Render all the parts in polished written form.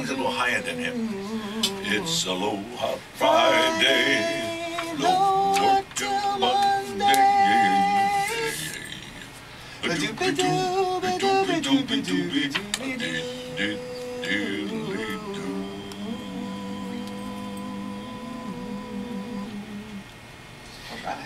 one's a little higher than him. It's Aloha Friday, no work till Monday.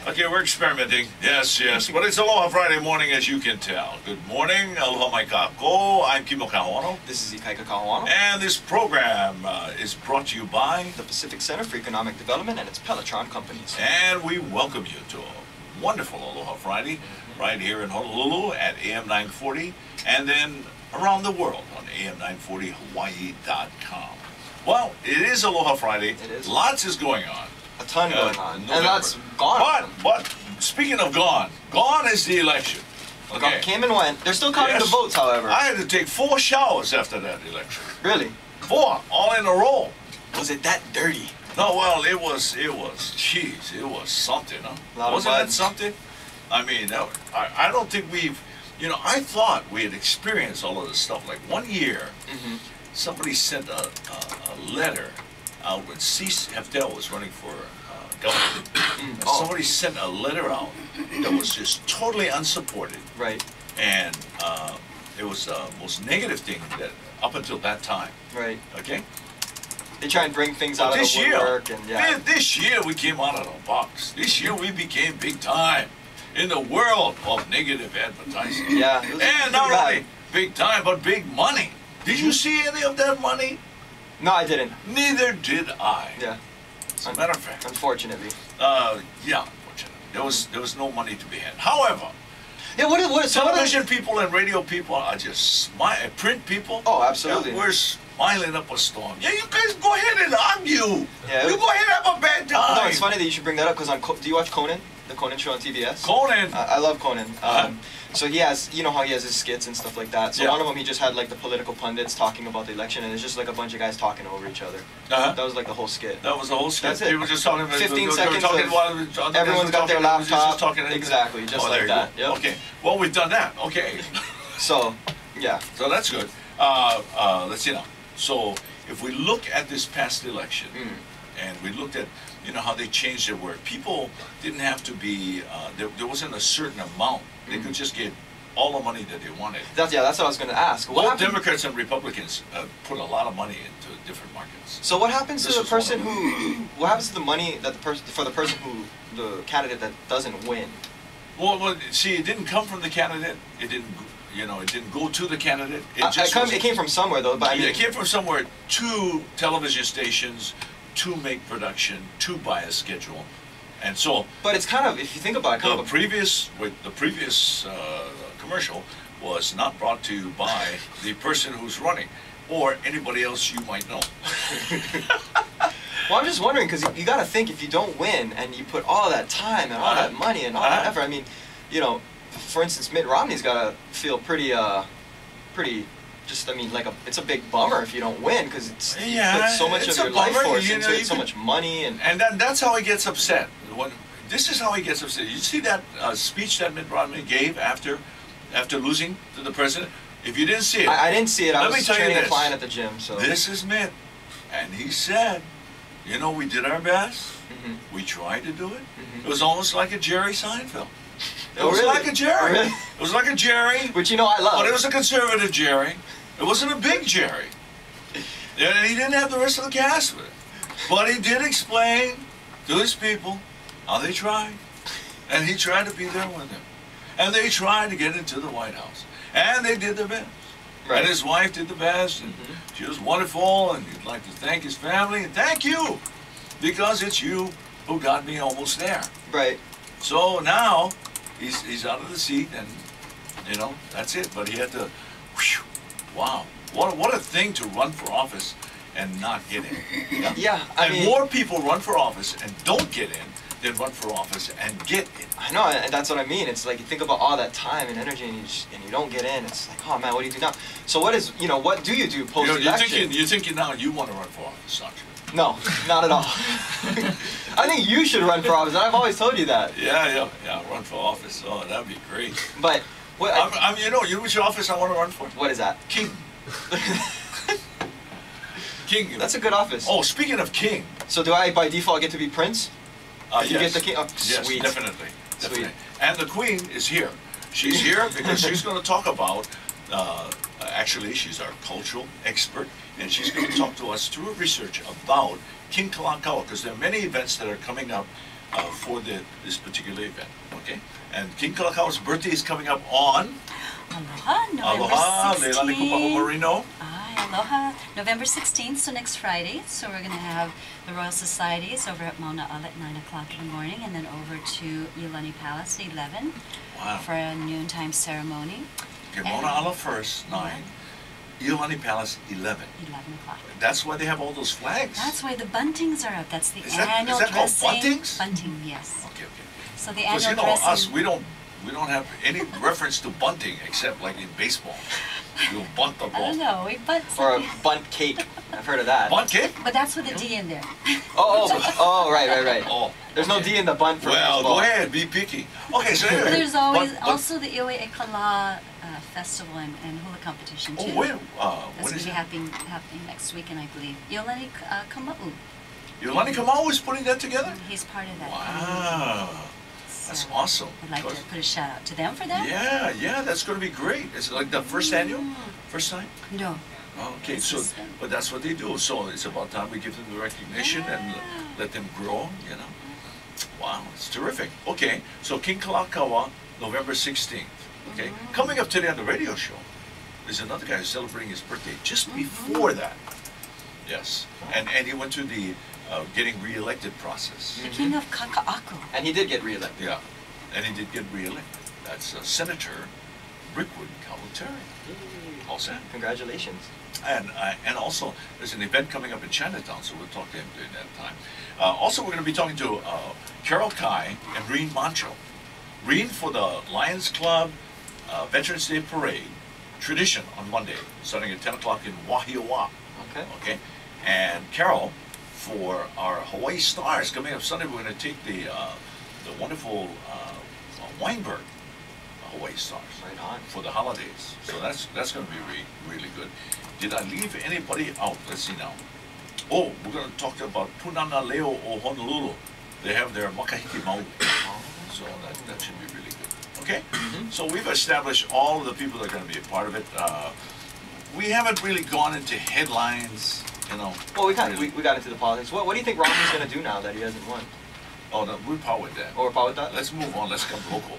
Okay, we're experimenting. Yes, yes. But it's Aloha Friday morning, as you can tell. Good morning. Aloha mai kako. I'm Kimo Kahuano. This is Ikaika Kahuano. And this program is brought to you by the Pacific Center for Economic Development and its Pelotron companies. And we welcome you to a wonderful Aloha Friday right here in Honolulu at AM 940 and then around the world on AM940Hawaii.com. Well, it is Aloha Friday. It is. Lots is going on. A ton going on. November. And that's gone. But speaking of gone is the election. Okay. Came and went. They're still counting the votes, however. I had to take 4 showers after that election. Really? 4, all in a row. Was it that dirty? No, well, it was, jeez, it was something, huh? Wasn't that something? I mean, I don't think we've, I thought we had experienced all of this stuff. Like 1 year, somebody sent a letter out when C. Heftel was running for governor. Somebody sent a letter out that was just totally unsupported. Right. And it was the most negative thing that up until that time. Right. Okay? They try and bring things out of the woodwork. This year we came out of the box. This year we became big time in the world of negative advertising. Yeah. And not only big time, but big money. Did you see any of that money? No, I didn't. Neither did I. Yeah. As a matter of fact. Unfortunately. Yeah, unfortunately. There was no money to be had. However, television people and radio people are just print people. Oh, absolutely. We're smiling up a storm. Yeah, you guys go ahead and argue. Yeah, you go ahead and have a bad time. No, it's funny that you should bring that up because do you watch Conan? The Conan show on TBS? Conan. I love Conan. So he has, how he has his skits and stuff like that. So one of them, he just had like the political pundits talking about the election, and it's just like a bunch of guys talking over each other. That was like the whole skit. That was the whole skit. That's it. People just talking. 15 seconds. Everyone's got their laptop. Exactly, just like that. Yep. Okay. Well, we've done that. Okay. So, yeah. So that's good. Let's see now. So if we look at this past election, and we looked at how they changed their word. People didn't have to be, there wasn't a certain amount. They could just get all the money that they wanted. That's what I was going to ask. Both Democrats and Republicans put a lot of money into different markets. So what happens to the person what happens to the money that for the person the candidate that doesn't win? Well, see, it didn't come from the candidate. It didn't, it didn't go to the candidate. It came from somewhere, though. But I mean, it came from somewhere to television stations, to make production, to buy a schedule, and so. But it's kind of, if you think about it, the previous commercial was not brought to you by the person who's running, or anybody else you might know. Well, I'm just wondering because you got to think if you don't win and you put all that time and all that money and all that effort. I mean, for instance, Mitt Romney's got to feel pretty. Just, I mean, it's a big bummer if you don't win because it's put so much of your life force into it, so much money, and that's how he gets upset. This is how he gets upset. You see that speech that Mitt Romney gave after losing to the president? If you didn't see it, I didn't see it. I was training a this. client at the gym. So this is Mitt, and he said, we did our best. We tried to do it. It was almost like a Jerry Seinfeld. It was like a Jerry. Really? It was like a Jerry. Which I love. But it was a conservative Jerry. It wasn't a big Jerry. And he didn't have the rest of the cast with it. But he did explain to his people how they tried. And he tried to be there with them. And they tried to get into the White House. And they did their best. Right. And his wife did the best. And she was wonderful. And he'd like to thank his family. And thank you. Because it's you who got me almost there. Right. So now he's out of the seat. And, that's it. But he had to... Wow, what a thing to run for office and not get in. Yeah, I mean, more people run for office and don't get in than run for office and get in. I know, and that's what I mean. It's like you think about all that time and energy, and you don't get in. It's like, oh man, what do you do now? So what do you do post election? You're thinking now you want to run for office, aren't you? No, not at all. I think you should run for office. I've always told you that. Yeah, run for office. Oh, that'd be great. But. You know which office I want to run for? What is that? King. king. That's a good office. Oh, speaking of king. So do I, by default, get to be prince? You Yes. get the king? Oh, Yes, sweet. definitely. Sweet. And the queen is here. She's here because she's going to talk about, actually, she's our cultural expert, and she's going to talk to us through research about King Kalakaua, because there are many events that are coming up for this particular event, okay? And King Kalakaua's birthday is coming up on... Aloha, November Aloha, 16th. Leilani Kupapa Marino. Aloha, November 16th, so next Friday. So we're going to have the Royal Societies over at Mauna Ala at 9 o'clock in the morning, and then over to Iolani Palace at 11 Wow. for a noontime ceremony. Okay, Mauna Ala first, 9. Iolani Palace, 11. 11 o'clock. That's why they have all those flags. That's why the buntings are up. That's the Is that- annual is that called dressing. buntings? Bunting, yes. Okay, okay. So the Because annual you know, dressing. us, we don't have any reference to bunting except like in baseball. You'll bunt the I ball. don't know. We bunt Or a something. bunt cake. I've heard of that. Bunt cake? But that's with a D in there. Right. Oh. There's no D in the bunt for Well, baseball. go ahead, be picky. Okay, so anyway. There's always but- also the Iwe Ekala festival and hula competition too. Oh, wait, That's what going is to be it? happening next weekend, I believe. Iolani Kama'u. Iolani Kamau is putting that together? He's part of that. Wow. That's So awesome. I'd like to Because- put a shout out to them for that. Yeah, that's going to be great. Is it like the first annual? First time? No. Okay, It's so, just them. but that's what they do. So it's about time we give them the recognition and Yeah. let them grow, you know. Wow, it's terrific. Okay, so King Kalakaua, November 16th. Okay, coming up today on the radio show is another guy who's celebrating his birthday just before that. Yes, and he went through the getting re-elected process. The king of Kaka'ako. And he did get reelected. Yeah, and he did get re-elected. That's Senator Rickwood Kaluteri. All set. Congratulations. And also, there's an event coming up in Chinatown, so we'll talk to him during that time. Also, we're going to be talking to Carol Kai and Reen Mancho. Reen for the Lions Club Veterans Day Parade, tradition on Monday, starting at 10 o'clock in Wahiawa. Okay. Okay? And Carol for our Hawaii Stars. Coming up Sunday, we're going to take the wonderful Weinberg Hawaii Stars. Right on. For the holidays. So that's going to be really good. Did I leave anybody out? Let's see now. Oh, we're going to talk about Punana Leo o Honolulu. They have their Makahiki Mau. So that should be really good. Okay? So we've established all of the people that are going to be a part of it. We haven't really gone into headlines, you know. Well, we got into the politics. What do you think Romney's going to do now that he hasn't won? Oh, no, we're powered with that. Or about that? Let's move on. Let's come local.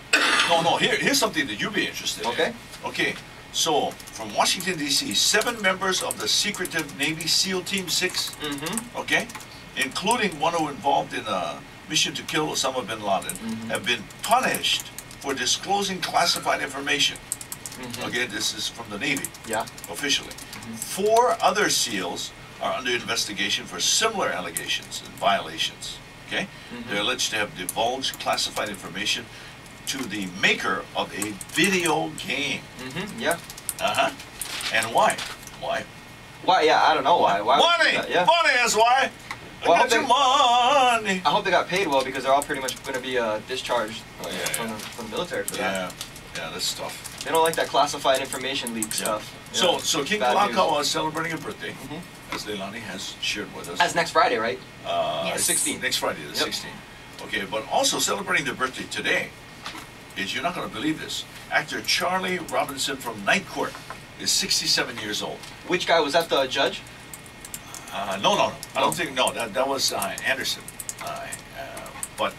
No. Here's something that you'd be interested in. Okay. Okay. So, from Washington, D.C., 7 members of the secretive Navy SEAL Team 6, okay, including one who involved in a mission to kill Osama bin Laden, have been punished for disclosing classified information. Okay, this is from the Navy, Yeah. officially. 4 other SEALs are under investigation for similar allegations and violations. Okay, they're alleged to have divulged classified information to the maker of a video game. Yeah. And why? Why? Why? Yeah, I don't know why. Why would they Money! do that? Yeah. Money is why! Well, I I got hope your money! I hope they got paid well because they're all pretty much going to be discharged Oh, yeah, from, yeah. from the military for that. Yeah, that's tough. They don't like that classified information leak stuff. So, Yeah. so King Bad news. Kalakaua is celebrating a birthday, as Leilani has shared with us. That's next Friday, right? Yes. 16th. Next Friday, the Yep. 16th. Okay, but also celebrating their birthday today is, you're not going to believe this, actor Charlie Robinson from Night Court is 67 years old. Which guy was that? The judge? No. I No? don't think, no, that was Anderson. But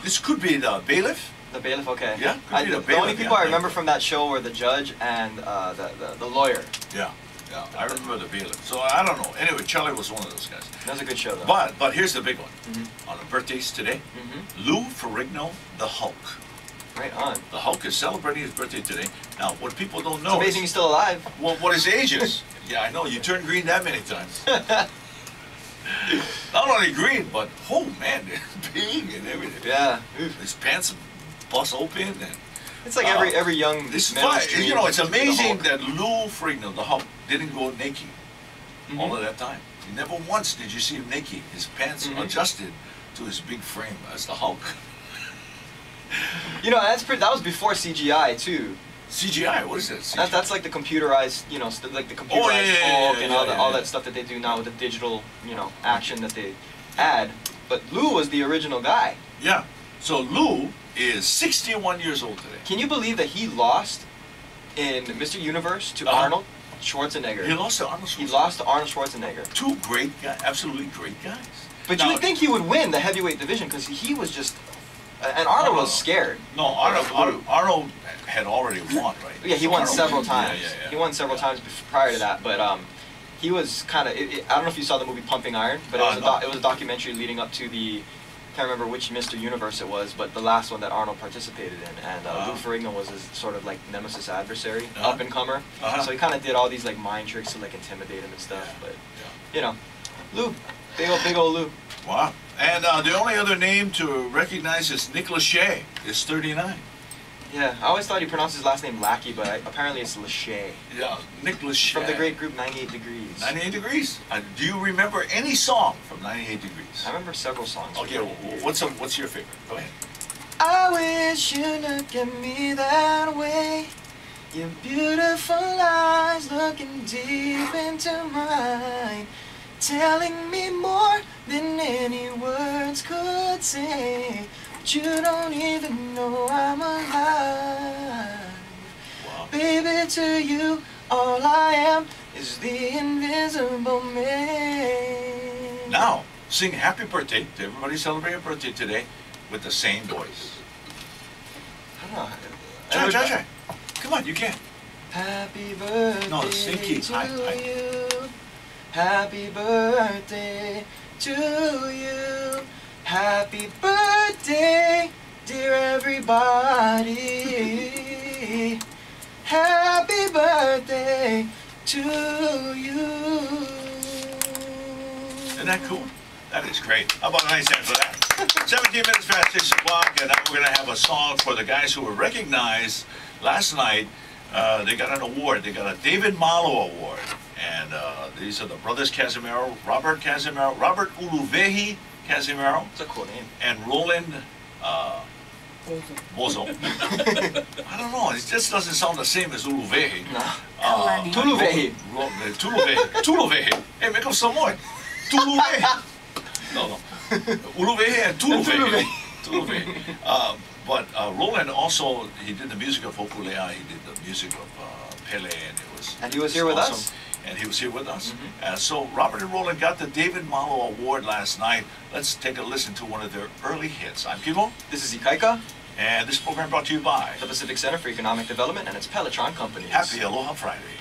this could be the bailiff. The bailiff. Okay. Yeah, could be the the only bailiff, people yeah. I remember from that show were the judge and the lawyer. Yeah, I remember the bailiff. So I don't know. Anyway, Charlie was one of those guys. That was a good show, though. But here's the big one. On the birthdays today, Lou Ferrigno, the Hulk. Right on. The Hulk is celebrating his birthday today. Now, what people don't It's know amazing is, he's still alive. well, what his age is. Yeah, I know. You turn green that many times. Not only green, but, oh man, they're big and everything. Yeah. His pants bust open and... It's like every young This male's fight, dream you know, it's to be the amazing Hulk. that Lou Ferrigno, the Hulk, didn't go naked all of that time. Never once did you see him naked. His pants adjusted to his big frame as the Hulk. You know, that was before CGI too. CGI, what is that? CGI? That's like the computerized, you know, like the computerized Hulk and all that stuff that they do now with the digital, you know, action that they add. But Lou was the original guy. Yeah. So Lou is 61 years old today. Can you believe that he lost in Mr. Universe to Arnold Schwarzenegger? He lost to Arnold Schwarzenegger. He lost to Arnold Schwarzenegger. Two great guys, absolutely great guys. But now, you would think he would win the heavyweight division because he was just, and Arnold was scared. No, Arnold had already won, right? Yeah, he won several times. Yeah. He won several times prior to that, but he was kind of. I don't know if you saw the movie Pumping Iron, but it was a documentary leading up to the. Can't remember which Mr. Universe it was, but the last one that Arnold participated in, and Lou Ferrigno was his sort of like nemesis adversary, up and comer. So he kind of did all these like mind tricks to like intimidate him and stuff. But you know, Lou, big old Lou. Wow. And the only other name to recognize is Nick Lachey. Is 39. Yeah, I always thought he pronounced his last name Lackey, but apparently it's Lachey. Yeah, Nick Lachey. From the great group 98 Degrees. 98 Degrees. Do you remember any song from 98 Degrees? I remember several songs. Okay, what's your favorite? Go ahead. I wish you look at me that way. Your beautiful eyes looking deep into mine, telling me more than any words could say. But you don't even know I'm alive. Wow. Baby, to you, all I am is the invisible man. Now, sing happy birthday to everybody celebrating a birthday today with the same voice. I don't know. Try. Come on, you can. Happy birthday No, same key. to High. you. Happy birthday to you. Happy birthday, dear everybody. Happy birthday to you. Isn't that cool? That is great. How about a nice hand for that? 17 minutes past 6 o'clock, and now we're going to have a song for the guys who were recognized last night. They got an award. They got a David Malo Award. And these are the brothers Casimiro, Robert Uluvehi Casimiro. That's a cool name. And Roland Bozo. I don't know. It just doesn't sound the same as Uluvehi. No. Tuluvehi. Tuluvehi. Hey, make up some more. Tuluvehi. No. Uluvehi and Tuluvehi. But Roland also, he did the music of Hokulea, he did the music of Pele, and he was here with awesome. us. And he was here with us. So Robert and Roland got the David Malo Award last night. Let's take a listen to one of their early hits. I'm Kimo. This is Ikaika. And this program brought to you by the Pacific Center for Economic Development and its Pelletron companies. Happy Aloha Friday.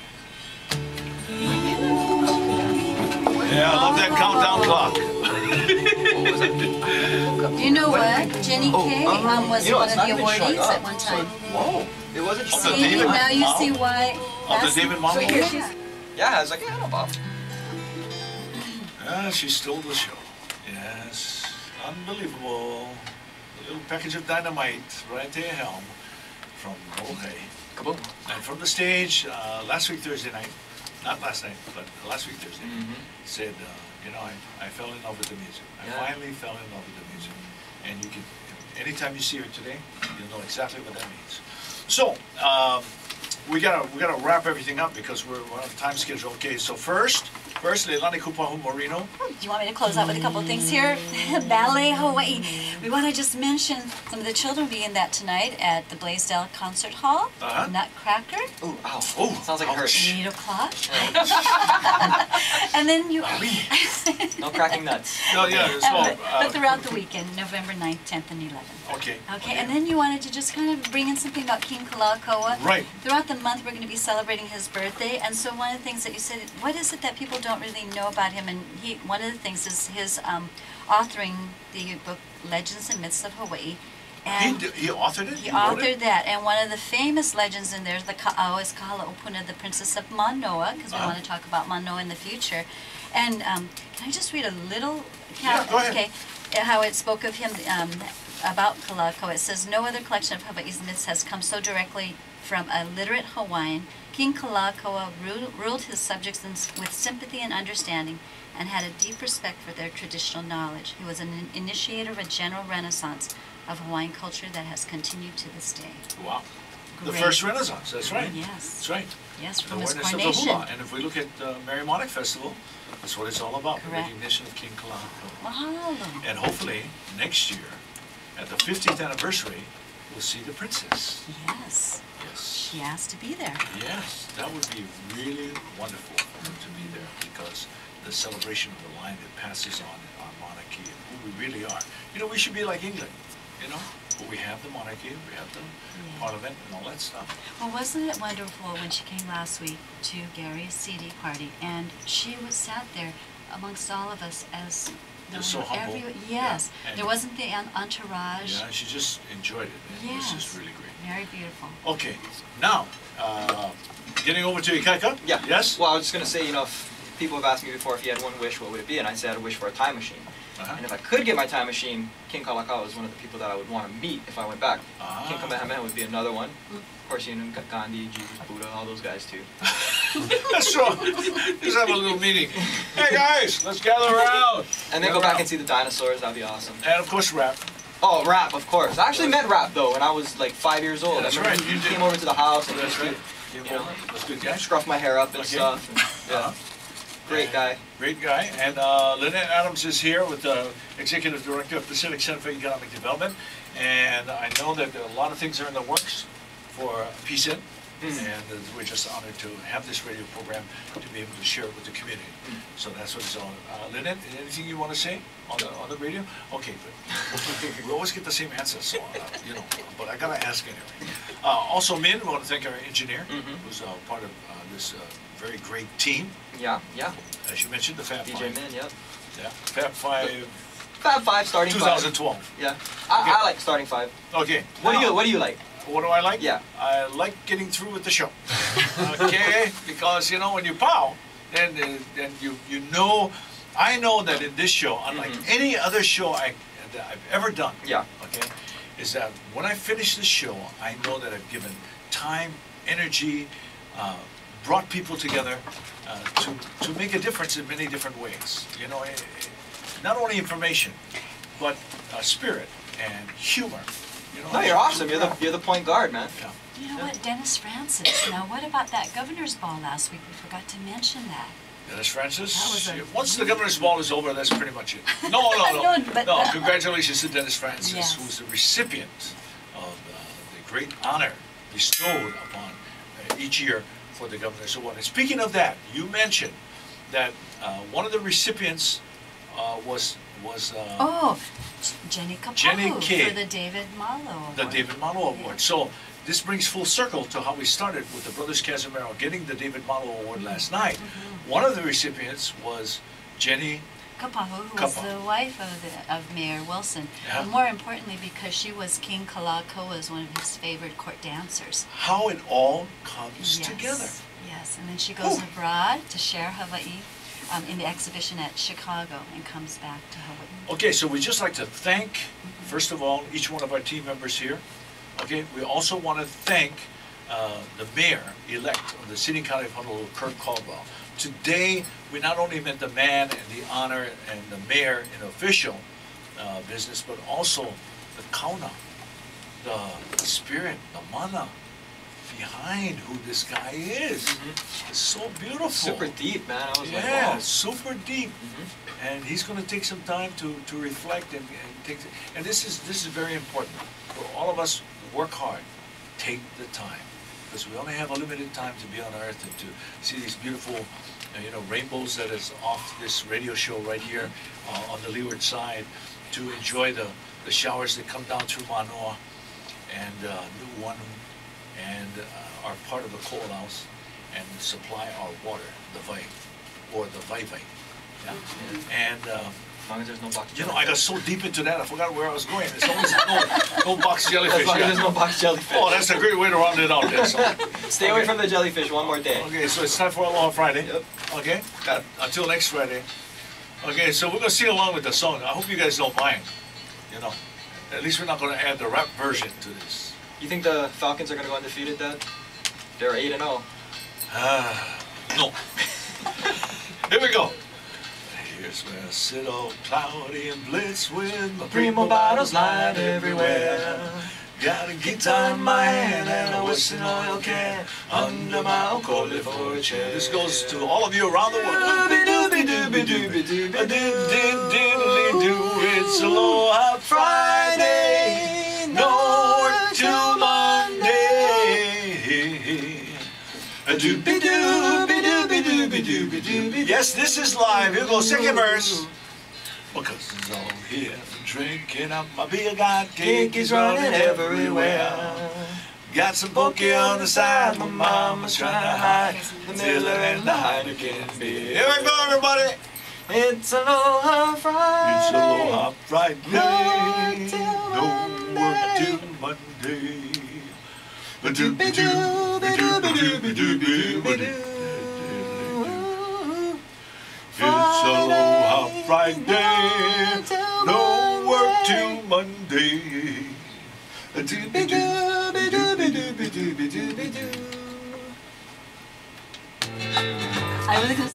Yeah, I love that countdown clock. You know what? Jenny Kay was you know, one it's of the not even shut awardees up. at one time. Whoa. It wasn't Of the shut David up. Now you Malo? see why. Of the David Malo Here Award? she's. Yeah, I was like, yeah, no problem. She stole the show. Yes. Unbelievable. A little package of dynamite right there, helm from Aloha. Kaboom. And from the stage, last week Thursday night, not last night, but last week Thursday, said, you know, I fell in love with the music. I finally fell in love with the music. And you can, anytime you see her today, you'll know exactly what that means. So, we gotta wrap everything up because we're on a time schedule. Okay, so first, Leilani Kupahu Moreno. Do you want me to close out with a couple things here? Ballet Hawaii. We want to just mention some of the children being that tonight at the Blaisdell Concert Hall. Nutcracker. Ooh, ow. Oh, Sounds like it hurts. 8 o'clock. And then you... No cracking nuts. No, yeah, so, but throughout the weekend, November 9th, 10th, and 11th. Okay. Okay, and then you wanted to just kind of bring in something about King Kalakaua. Right. Throughout the month, we're going to be celebrating his birthday, and so one of the things that you said, what is it that people don't really know about him? And one of the things is his authoring the book Legends and Myths of Hawaii. And he authored it? He authored that, and one of the famous legends in there is the Ka'au is Kahalaopuna, the Princess of Manoa, because we want to talk about Manoa in the future. And can I just read a little account? Yeah, go ahead. Okay, how it spoke of him about Kalakaua. It says, no other collection of Hawaii's myths has come so directly from a literate Hawaiian. King Kalakaua ruled his subjects with sympathy and understanding and had a deep respect for their traditional knowledge. He was an initiator of a general renaissance of Hawaiian culture that has continued to this day. Wow. The great. first Renaissance, that's right. Yes. That's right. Yes, The from his awareness of the coronation. hula. And if we look at Merry Festival, that's what it's all about, the Correct. recognition of King Kalakaua. Mahalo. And hopefully, next year, at the 50th anniversary, we'll see the princess. Yes. Yes. She asked to be there. Yes, that would be really wonderful for her to be there, because the celebration of the line that passes on our monarchy and who we really are. You know, we should be like England, you know? But we have the monarchy, we have the parliament and all that stuff. Well, wasn't it wonderful when she came last week to Gary's CD party, and she was sat there amongst all of us as Just so humble. Yes, Yeah. there wasn't the entourage. Yeah, she just enjoyed it. And It was just really great. Very beautiful. Okay, now, getting over to Ikaika. Yeah. Yes? Well, I was just gonna say, you know, if people have asked me before if you had one wish, what would it be? And I said I'd wish for a time machine. And if I could get my time machine, King Kalakaua is one of the people that I would want to meet if I went back. King Kamehameha would be another one. Of course, you know, Gandhi, Jesus, Buddha, all those guys too. That's right. Just have a little meeting. Hey guys, let's gather around. And then go back and see the dinosaurs, that'd be awesome. And of course, rap. Oh, Rap, of course. I actually met Rap though when I was like 5 years old. Yeah, that's I remember right, you He did. came over to the house and That's he right. you know, That's a good guy. scruff my hair up and Okay. stuff. And, yeah. Great guy. Great guy. And Lynette Adams is here with the Executive Director of Pacific Center for Economic Development. And I know that a lot of things are in the works for PCEN. And we're just honored to have this radio program to be able to share it with the community. So that's what it's all. Lynette, anything you want to say on the radio? Okay, good. We always get the same answer, so you know. But I gotta ask anyway. Also, Min, we want to thank our engineer, who's part of this very great team. Yeah, yeah. As you mentioned, the Fab DJ Five. Min, yep. Yeah, Fab Five. Fab 5, starting 5. 2012. Yeah. Okay. I like starting 5. Okay. What now, do you like? What do I like? Yeah. I like getting through with the show. Okay, because you know when you pow, then you know. I know that in this show, unlike any other show that I've ever done. Yeah. Okay, is that when I finish the show, I know that I've given time, energy, brought people together to make a difference in many different ways. You know, not only information, but spirit and humor. You know, No, you're awesome. You're the point guard, man. Yeah. You know what, Dennis Francis, now what about that governor's ball last week? We forgot to mention that. Dennis Francis. That was a- Once the governor's ball is over, that's pretty much it. No. No, but- No, congratulations to Dennis Francis, Yes. who's the recipient of the great honor bestowed upon each year for the governor's award. And speaking of that, you mentioned that one of the recipients was Jenny Kapahu Jenny K. for the David Malo Award. the David Malo Award. So this brings full circle to how we started with the Brothers Casimiro getting the David Malo Award last night. One of the recipients was Jenny Kapahu, who was Kapahu. the wife of Mayor Wilson. Yeah. And more importantly, because she was King Kalakaua's one of his favorite court dancers. How it all comes together. Yes, and then she goes Whew. abroad to share Hawaii in the exhibition at Chicago and comes back to Hawaii. Okay, so we'd just like to thank, first of all, each one of our team members here. Okay, we also want to thank the mayor-elect of the City and County of Honolulu, Kirk Caldwell. Today, we not only met the man and the honor and the mayor in official business, but also the kauna, the spirit, the mana behind who this guy is. It's so beautiful. Super deep, man. I was like, Yeah, wow. super deep. And he's going to take some time to reflect and take. And this is very important for all of us who work hard. Take the time, because we only have a limited time to be on Earth and to see these beautiful, rainbows that is off this radio show right here on the leeward side. To enjoy the showers that come down through Manoa and New One, and are part of the coal house and supply our water, the vai, or the vai. Yeah. And As long as there's no box I jellyfish. got so deep into that, I forgot where I was going. There's always no box As jellyfish. long as Yeah. there's no box jellyfish. Oh, that's a great way to round it out there. So. Stay away from the jellyfish one more day. Okay, so it's time for Aloha Friday. Yep. Okay, until next Friday. Okay, so we're gonna sing along with the song. I hope you guys don't mind. At least we're not gonna add the rap version to this. You think the Falcons are going to go undefeated, Dad? They're 8-0. No. Here we go. Here's where I sit all cloudy and blitz with my Primo bottles lined everywhere. Got a guitar in my hand and a what's an oil can under my collie for a chair. This goes to all of you around the world. It's Aloha Friday, no work till Monday. Yes, this is live. Here goes second verse. My cousins all here drinking up my beer. Got kinkies running everywhere. Got some pokey on the side. My mama's trying to hide the Miller and the Heineken beer. Here we go, everybody. It's Aloha Friday. It's Aloha Friday. No work till Monday. It's Aloha Friday. No work till Monday. I really